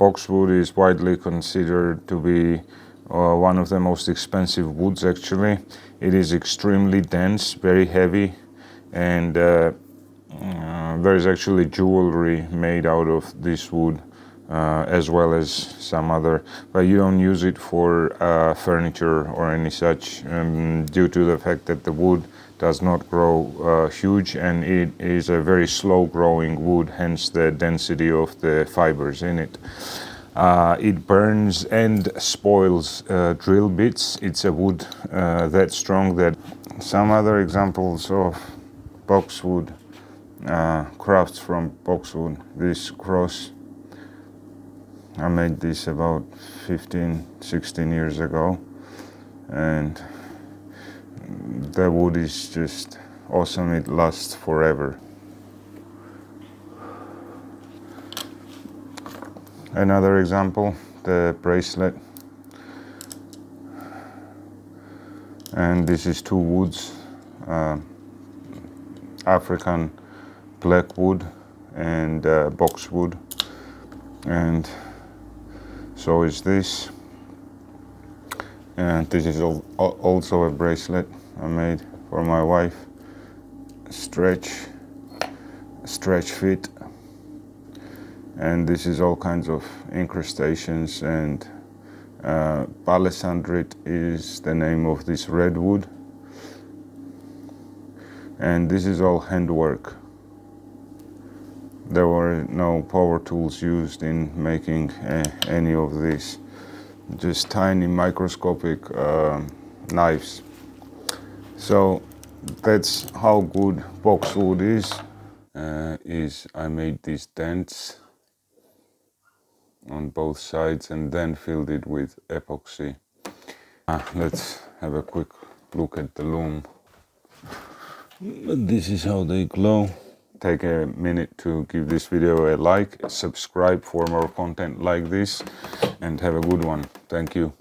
Boxwood is widely considered to be one of the most expensive woods actually. It is extremely dense, very heavy, and there is actually jewelry made out of this wood as well as some other, but you don't use it for furniture or any such due to the fact that the wood does not grow huge, and it is a very slow growing wood, hence the density of the fibers in it. It burns and spoils drill bits. It's a wood that strong that some other examples of boxwood, crafts from boxwood. This cross, I made this about 15-16 years ago, and the wood is just awesome. It lasts forever. Another example, the bracelet, and this is two woods, African blackwood and boxwood, and so is this, and this is also a bracelet I made for my wife. Stretch fit, and this is all kinds of incrustations, and palisandrite is the name of this redwood, and this is all handwork. There were no power tools used in making any of this, just tiny microscopic knives. So that's how good boxwood is. I made these dents on both sides and then filled it with epoxy. Let's have a quick look at the loom. This is how they glow. Take a minute to give this video a like, subscribe for more content like this, and have a good one. Thank you.